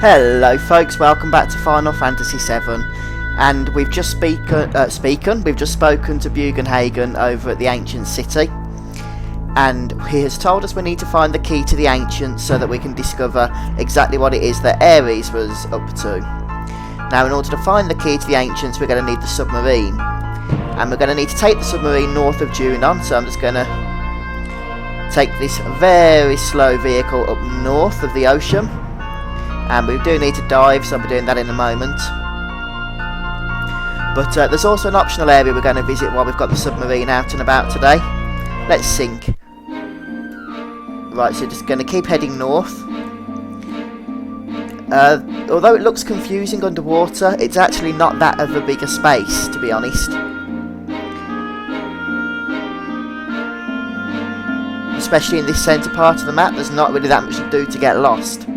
Hello folks, welcome back to Final Fantasy VII, and we've just spoken to Bugenhagen over at the Ancient City, and he has told us we need to find the key to the Ancient so that we can discover exactly what it is that Aerith was up to. Now in order to find the key to the Ancients we're going to need the submarine, and we're going to need to take the submarine north of Junon, so I'm just going to take this very slow vehicle up north of the ocean. And we do need to dive, so I'll be doing that in a moment. But there's also an optional area we're going to visit while we've got the submarine out and about today. Let's sink. Right, so just going to keep heading north. Although it looks confusing underwater, it's actually not that of a bigger space, to be honest. Especially in this centre part of the map, there's not really that much to do to get lost.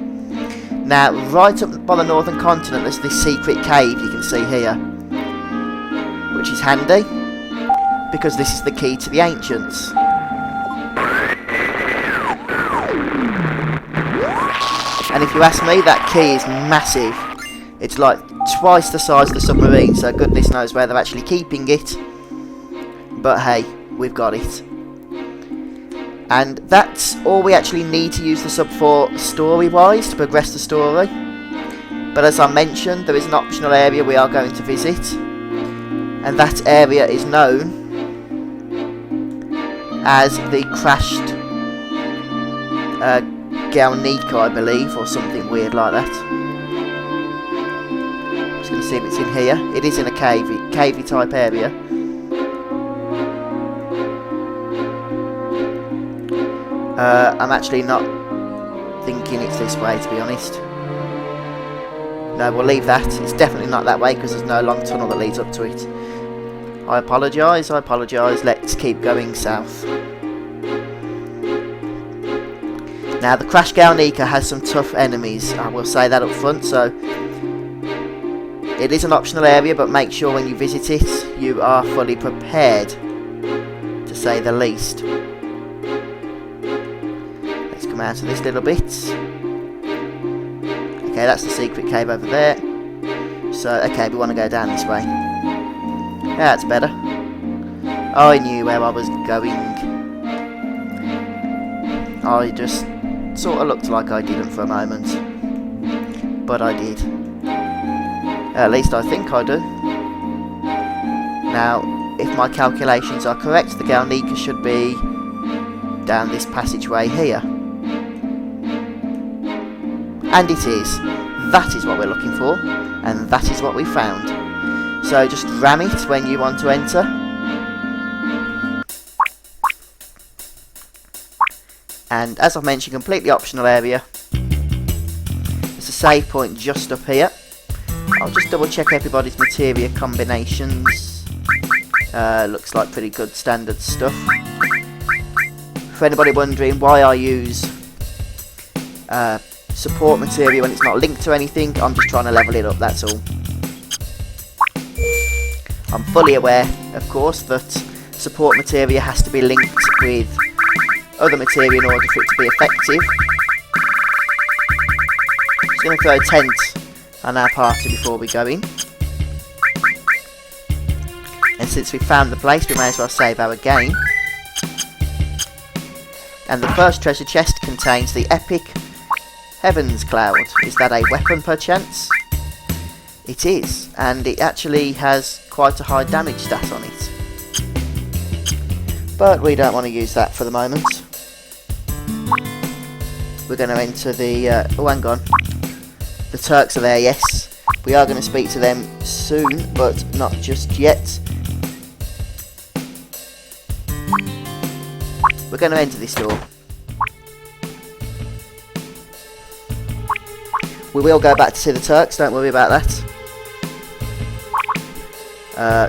Now, right up by the northern continent, there's this secret cave you can see here, which is handy, because this is the key to the Ancients. And if you ask me, that key is massive. It's like twice the size of the submarine, so goodness knows where they're actually keeping it. But hey, we've got it. And that's all we actually need to use the sub for story-wise to progress the story. But as I mentioned, there is an optional area we are going to visit, and that area is known as the crashed Gelnika, I believe, or something weird like that. I'm just going to see if it's in here. It is in a cavey type area. I'm actually not thinking it's this way, to be honest. No, we'll leave that. It's definitely not that way because there's no long tunnel that leads up to it. I apologise, let's keep going south. Now, the Crash Gelnika has some tough enemies, I will say that up front, so it is an optional area, but make sure when you visit it, you are fully prepared, to say the least. Out of this little bit. Okay, that's the secret cave over there. So, okay, we want to go down this way. Yeah, that's better. I knew where I was going. I just sort of looked like I didn't for a moment. But I did. At least I think I do. Now, if my calculations are correct, the Gelnika should be down this passageway here. And it is. That is what we're looking for, and that is what we found. So just ram it when you want to enter. And as I've mentioned, completely optional area. There's a save point just up here. I'll just double check everybody's materia combinations. Looks like pretty good standard stuff. For anybody wondering why I use support material when it's not linked to anything, I'm just trying to level it up, that's all. I'm fully aware, of course, that support material has to be linked with other material in order for it to be effective. Just going to throw a tent on our party before we go in. And since we've found the place, we may as well save our game. And the first treasure chest contains the epic Heaven's Cloud. Is that a weapon perchance? It is, and it actually has quite a high damage stat on it. But we don't want to use that for the moment. We're going to enter the... oh, hang on. The Turks are there, yes. We are going to speak to them soon, but not just yet. We're going to enter this door. We will go back to see the Turks, don't worry about that.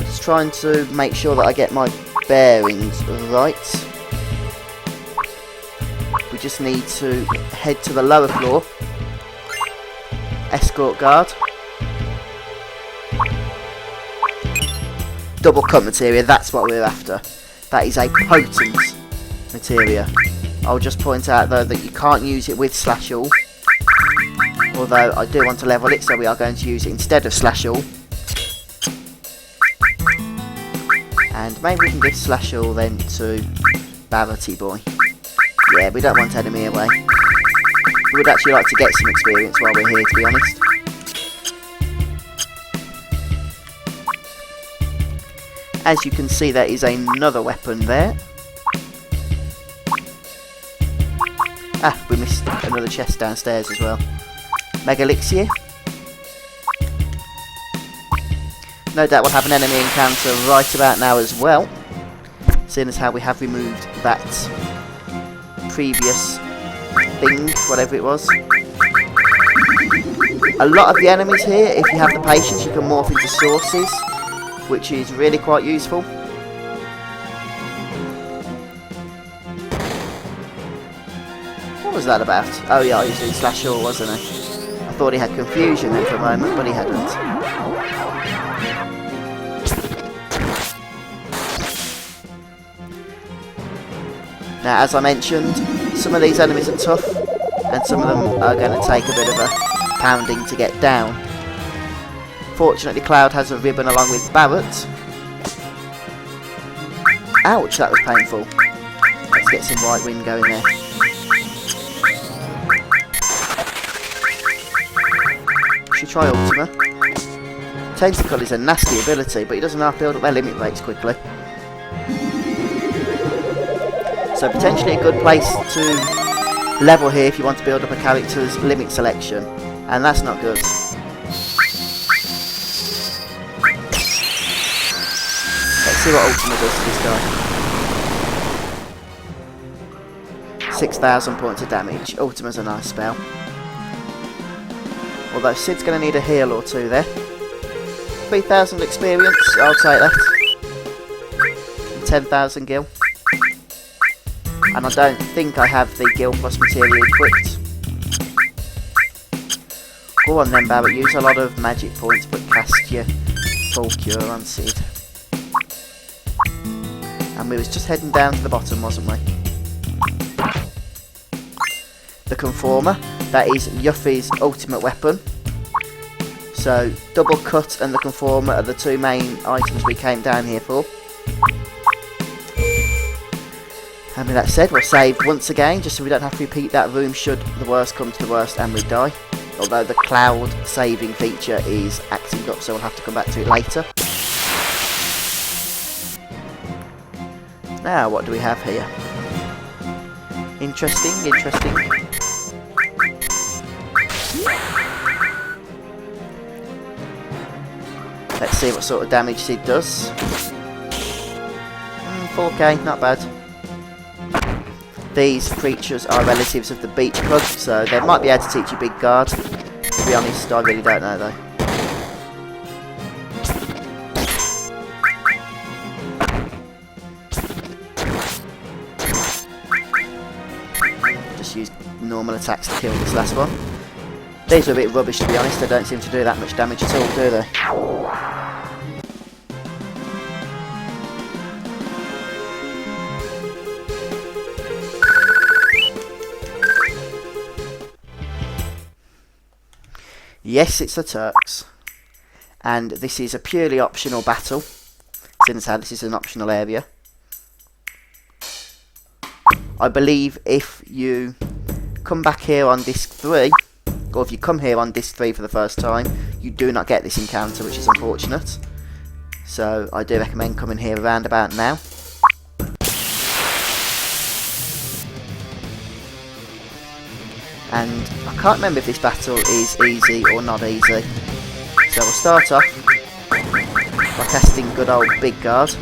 Just trying to make sure that I get my bearings right. We just need to head to the lower floor. Escort guard. Double cut materia, that's what we're after. That is a potent materia. I'll just point out though that you can't use it with slash all. Although I do want to level it, so we are going to use it instead of Slash All. And maybe we can give Slash All then to Barretty Boy. Yeah, we don't want enemy away. We would actually like to get some experience while we're here, to be honest. As you can see, there is another weapon there. Ah, we missed another chest downstairs as well. Mega Elixir. No doubt we'll have an enemy encounter right about now as well, seeing as how we have removed that previous thing, whatever it was. A lot of the enemies here, if you have the patience, you can morph into sources, which is really quite useful. What was that about? Oh yeah, he was doing Slash All, wasn't he? I thought he had confusion then for a moment, but he hadn't. Now, as I mentioned, some of these enemies are tough, and some of them are going to take a bit of a pounding to get down. Fortunately, Cloud has a ribbon along with Barret. Ouch, that was painful. Let's get some White Wind going there. Should try Ultima. Tentacle is a nasty ability, but he doesn't have to build up their limit rates quickly. So potentially a good place to level here if you want to build up a character's limit selection, and that's not good. Let's see what Ultima does to this guy. 6,000 points of damage. Ultima's a nice spell. Although Sid's going to need a heal or two there. 3,000 experience, I'll take that. And 10,000 gil. And I don't think I have the Gil Plus material equipped. Go on then, Barret, use a lot of magic points, but cast your full cure on Sid. And we was just heading down to the bottom, wasn't we? The Conformer, that is Yuffie's ultimate weapon. So, Double Cut and the Conformer are the two main items we came down here for. And with that said, we'll save once again, just so we don't have to repeat that room should the worst come to the worst and we die. Although the Cloud saving feature is acting up, so we'll have to come back to it later. Now, what do we have here? Interesting, interesting. Let's see what sort of damage Sid does. 4k, not bad. These creatures are relatives of the beach pug, so they might be able to teach you Big Guard. To be honest, I really don't know though. Just use normal attacks to kill this last one. These are a bit rubbish, to be honest. They don't seem to do that much damage at all, do they? Yes, it's the Turks, and this is a purely optional battle, since how this is an optional area. I believe if you come back here on disc 3, or if you come here on disc 3 for the first time, you do not get this encounter, which is unfortunate. So I do recommend coming here around about now. And I can't remember if this battle is easy or not easy. So we'll start off by casting good old Big Guard.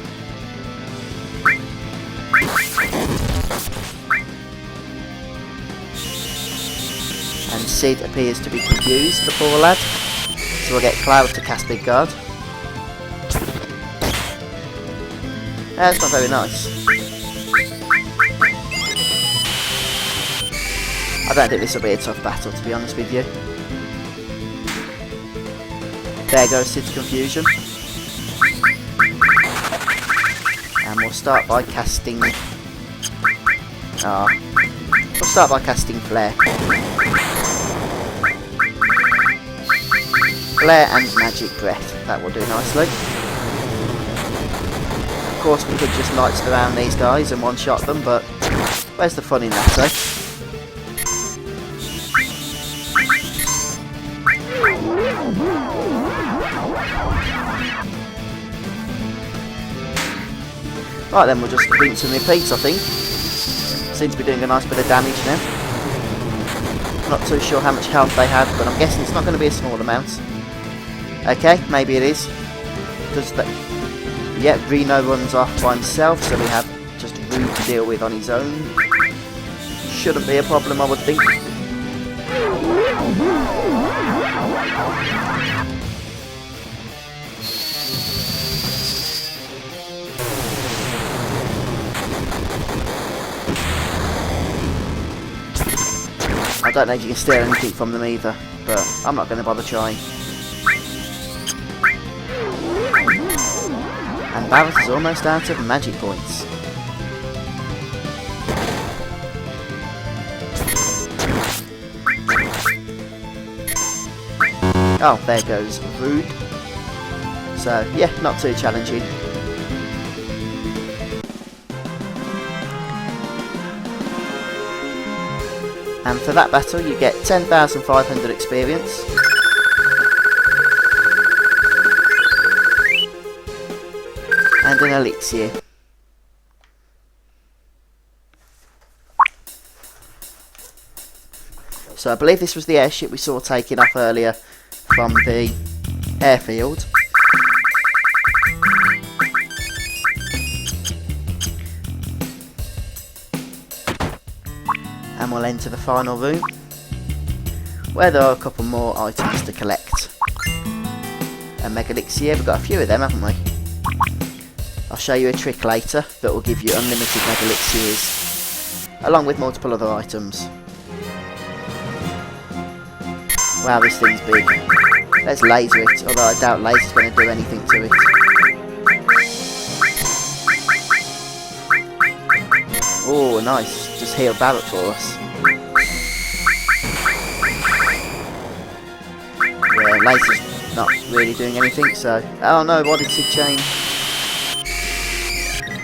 And Sid appears to be confused, the poor lad. So we'll get Cloud to cast Big Guard. That's not very nice. I don't think this will be a tough battle, to be honest with you. There goes Sid's confusion. And we'll start by casting... we'll start by casting Flare. Flare and Magic Breath. That will do nicely. Of course, we could just knights around these guys and one-shot them, but where's the fun in that, eh? Right then, we'll just rinse and repeat, I think. Seems to be doing a nice bit of damage now. Not too sure how much health they have, but I'm guessing it's not going to be a small amount. Okay, maybe it is. Does that? Yeah, Reno runs off by himself, so we have just Rude to deal with on his own. Shouldn't be a problem, I would think. I don't know if you can steal anything from them either, but I'm not going to bother trying. And Barrett is almost out of magic points. Oh, there goes Rude. So, yeah, not too challenging. And for that battle you get 10,500 experience. And an elixir. So I believe this was the airship we saw taking off earlier from the airfield. And we'll enter the final room, where there are a couple more items to collect. A Mega Elixir, we've got a few of them, haven't we? I'll show you a trick later that will give you unlimited Mega Elixirs, along with multiple other items. Wow, this thing's big. Let's laser it, although I doubt laser's going to do anything to it. Oh, nice. Just healed Barrett for us. Yeah, laser's not really doing anything, so... Oh no, what did it change?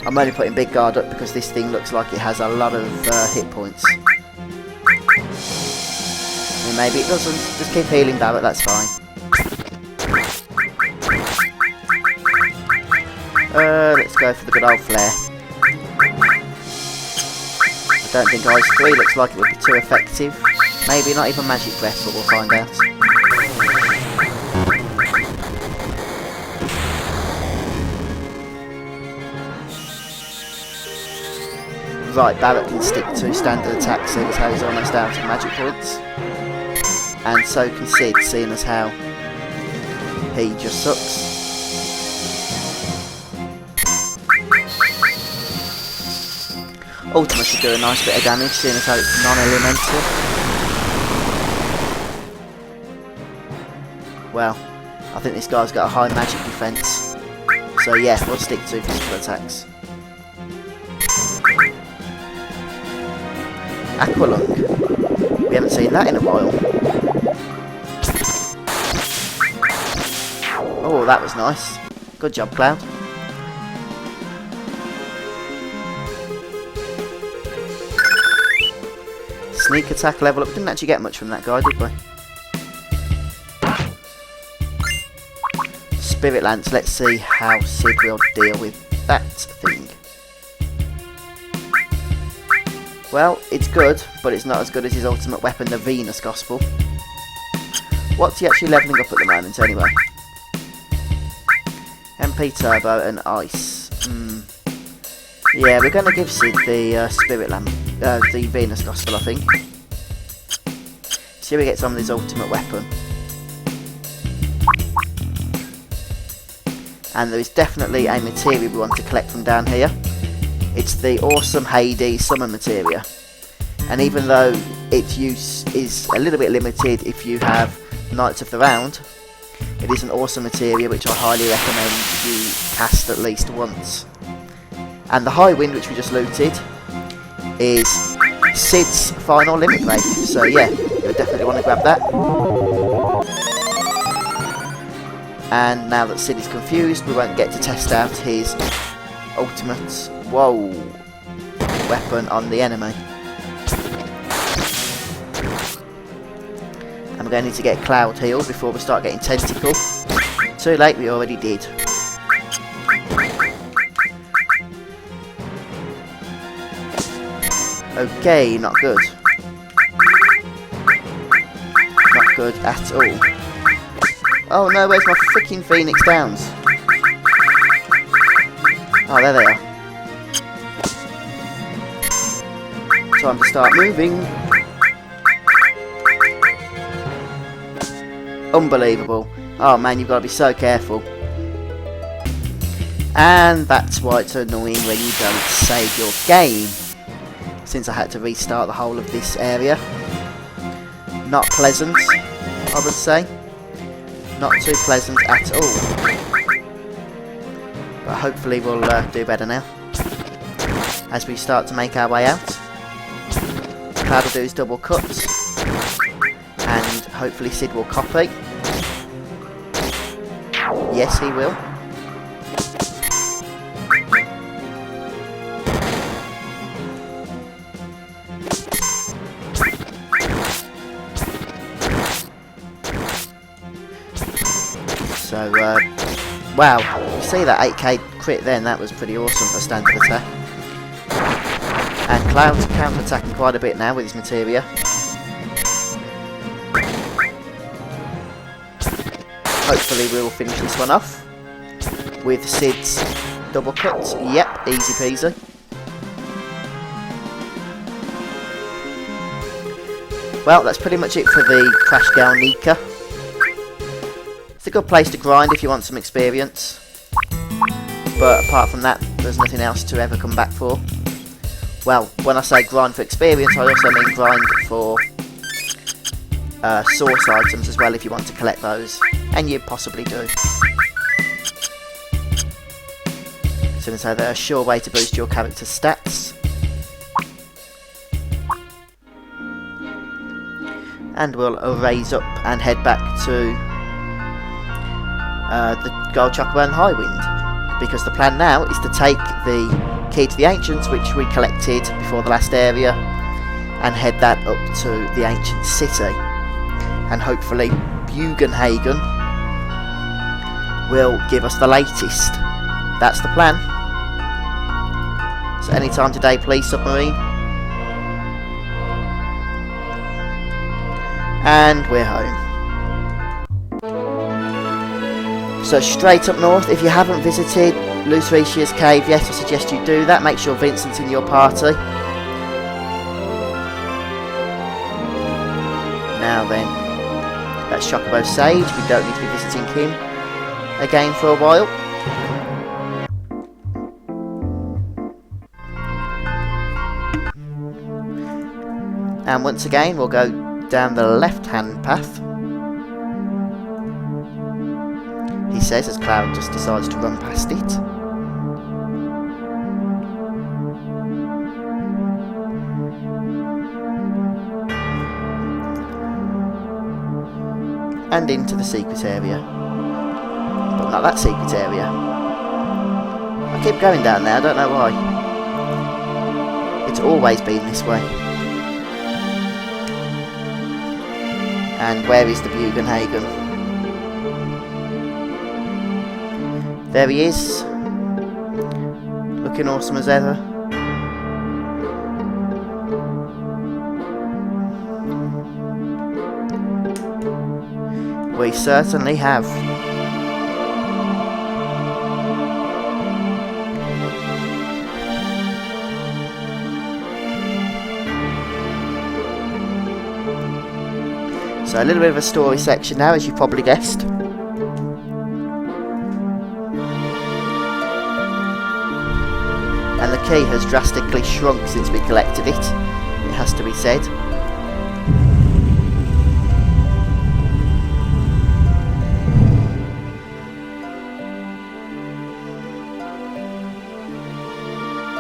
I'm only putting big guard up because this thing looks like it has a lot of hit points. I mean, maybe it doesn't. Just keep healing Barrett, that's fine. Let's go for the good old flare. I don't think Ice 3 looks like it would be too effective. Maybe not even Magic Breath, but we'll find out. Right, Barrett can stick to standard attacks, seeing as how he's almost out of magic points. And so can Sid, seeing as how he just sucks. Ultima should do a nice bit of damage, seeing as how it's non-elemental. Well, I think this guy's got a high magic defense. So yeah, we'll stick to physical attacks. Aqualung. We haven't seen that in a while. Oh, that was nice. Good job, Cloud. Sneak attack level up. Didn't actually get much from that guy, did we? Spirit Lance. Let's see how Sid will deal with that thing. Well, it's good, but it's not as good as his ultimate weapon, the Venus Gospel. What's he actually levelling up at the moment, anyway? MP Turbo and Ice. Yeah, we're going to give Sid the Spirit Lamp, the Venus Gospel, I think. See how he gets on with his ultimate weapon. And there is definitely a materia we want to collect from down here. It's the awesome Hades Summon Materia. And even though its use is a little bit limited if you have Knights of the Round, it is an awesome materia which I highly recommend you cast at least once. And the High Wind, which we just looted, is Sid's final limit break. So yeah, you'll definitely want to grab that. And now that Sid is confused, we won't get to test out his ultimate weapon on the enemy. And we're going to need to get Cloud healed before we start getting Tentacle. Too late, we already did. Okay, not good. Not good at all. Oh no, where's my freaking Phoenix Downs? Oh, there they are. Time to start moving. Unbelievable. Oh man, you've got to be so careful. And that's why it's annoying when you don't save your game. Since I had to restart the whole of this area. Not pleasant, I would say. Not too pleasant at all. But hopefully we'll do better now. As we start to make our way out. Cloud will do his double cuts. And hopefully Sid will copy. Yes, he will. So, wow, you see that 8k crit then, that was pretty awesome for a standard attack. And Cloud's counter-attacking quite a bit now with his materia. Hopefully we'll finish this one off with Sid's double cut. Yep, easy peasy. Well, that's pretty much it for the Crash Gelnika. It's a good place to grind if you want some experience. But apart from that, there's nothing else to ever come back for. Well, when I say grind for experience, I also mean grind for source items as well if you want to collect those. And you possibly do. So they're a sure way to boost your character's stats. And we'll raise up and head back to the Gold Chocobo and Highwind, because the plan now is to take the key to the Ancients, which we collected before the last area, and head that up to the Ancient City, and hopefully Bugenhagen will give us the latest. That's the plan. So anytime today, please, submarine. And we're home. So straight up north, if you haven't visited Lucretia's Cave yet, I suggest you do that. Make sure Vincent's in your party. Now then, that's Chocobo Sage. We don't need to be visiting him again for a while. And once again, we'll go down the left-hand path. He says as Cloud just decides to run past it. And into the secret area. But not that secret area. I keep going down there, I don't know why. It's always been this way. And where is the Bugenhagen? There he is. Looking awesome as ever. We certainly have. So a little bit of a story section now, as you probably guessed. And the key has drastically shrunk since we collected it, it has to be said.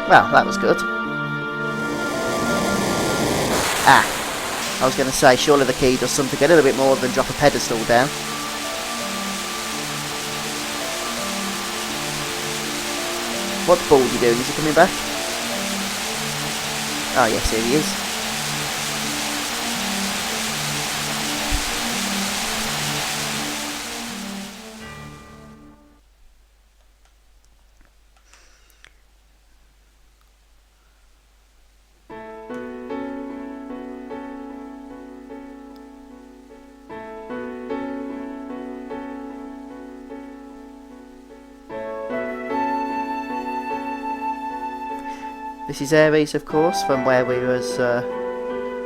Well, that was good. Ah. I was going to say, surely the key does something a little bit more than drop a pedestal down. What's Baldy doing? Is he coming back? Oh yes, here he is. This is Aerith, of course, from where we was,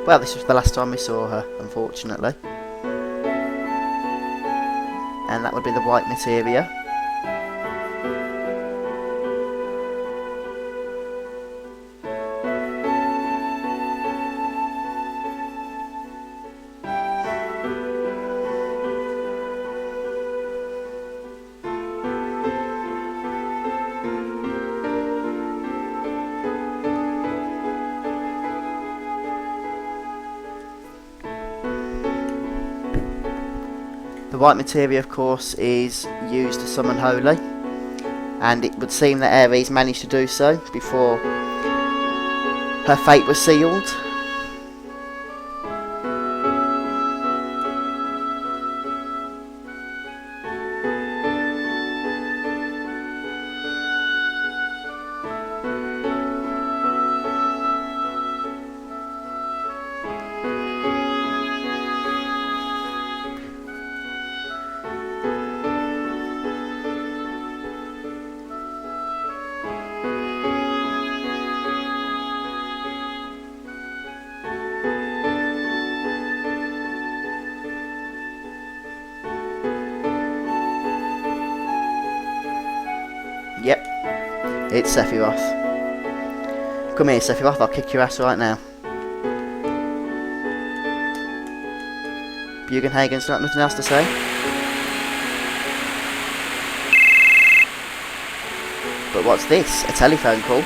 well, this was the last time we saw her, unfortunately. And that would be the white materia. The white materia, of course, is used to summon Holy, and it would seem that Aerith managed to do so before her fate was sealed. Yep, it's Sephiroth. Come here, Sephiroth, I'll kick your ass right now. Bugenhagen's got nothing else to say. But what's this? A telephone call?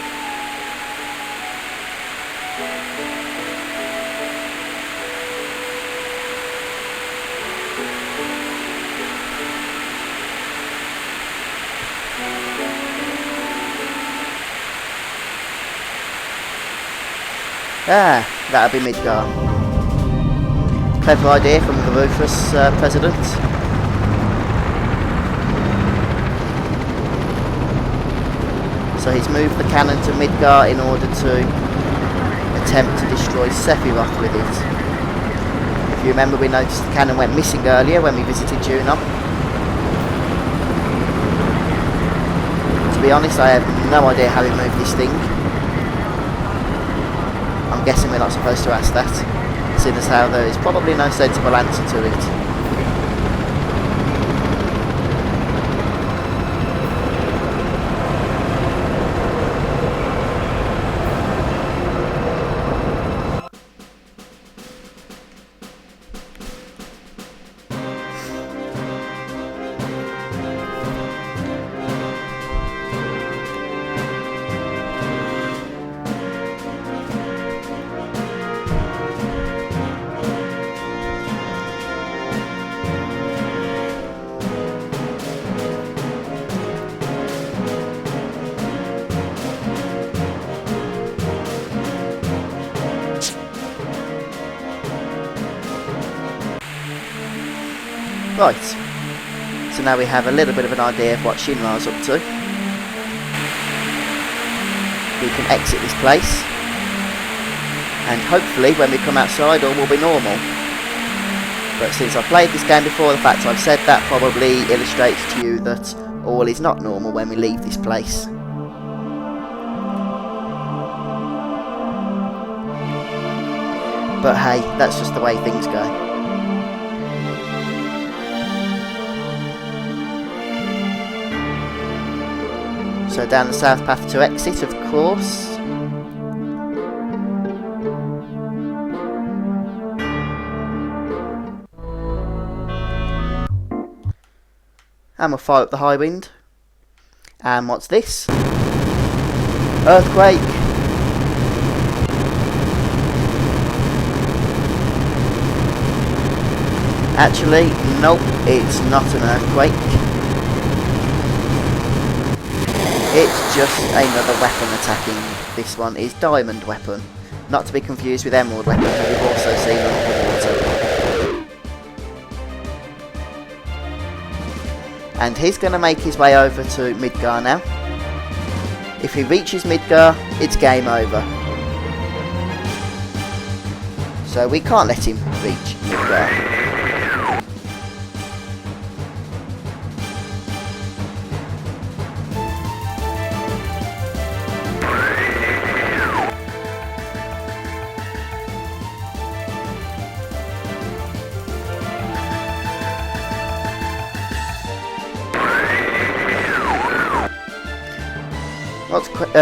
Ah, that'll be Midgar. Clever idea from the ruthless president. So he's moved the cannon to Midgar in order to attempt to destroy Sephiroth with it. If you remember, we noticed the cannon went missing earlier when we visited Junon. To be honest, I have no idea how he moved this thing. I'm guessing we're not supposed to ask that, seeing as how there is probably no sensible answer to it. Right, so now we have a little bit of an idea of what Shinra's up to. We can exit this place, and hopefully when we come outside all will be normal. But since I've played this game before, the fact I've said that probably illustrates to you that all is not normal when we leave this place. But hey, that's just the way things go. So down the south path to exit, of course. And we'll fire up the high wind. And what's this? Earthquake! Actually, nope, it's not an earthquake. It's just another weapon attacking. This one is diamond weapon, not to be confused with emerald weapon that we've also seen underwater. And he's going to make his way over to Midgar now. If he reaches Midgar, it's game over. So we can't let him reach Midgar.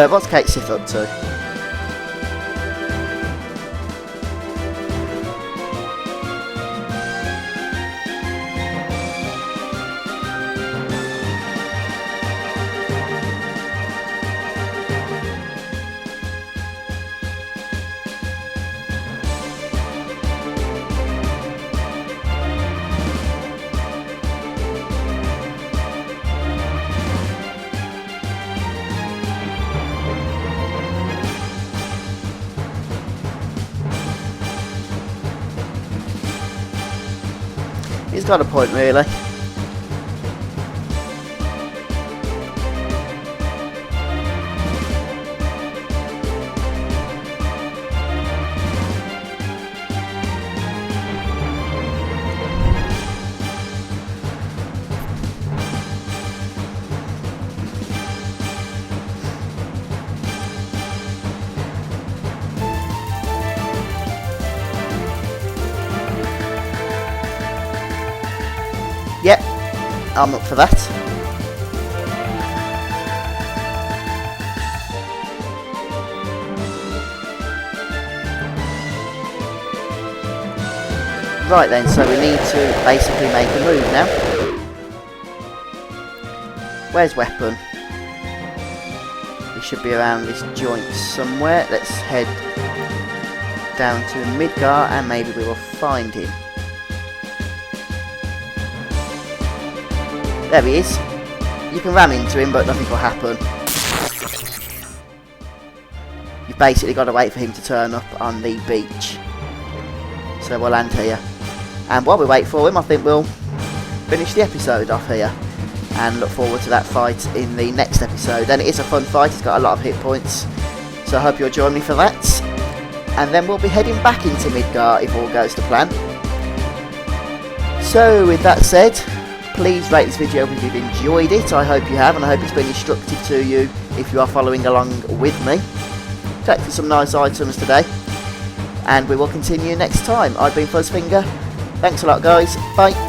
What's Kate Sith up to? He's got a point, really. Yep, I'm up for that. Right then, so we need to basically make a move now. Where's weapon? He should be around this joint somewhere. Let's head down to Midgar and maybe we will find him. There he is. You can ram into him, but nothing will happen. You've basically got to wait for him to turn up on the beach. So we'll land here. And while we wait for him, I think we'll finish the episode off here. And look forward to that fight in the next episode. And it is a fun fight, it's got a lot of hit points. So I hope you'll join me for that. And then we'll be heading back into Midgar if all goes to plan. So with that said, please rate this video if you've enjoyed it. I hope you have, and I hope it's been instructive to you if you are following along with me. Collected some nice items today, and we will continue next time. I've been Fuzzfinger. Thanks a lot, guys. Bye.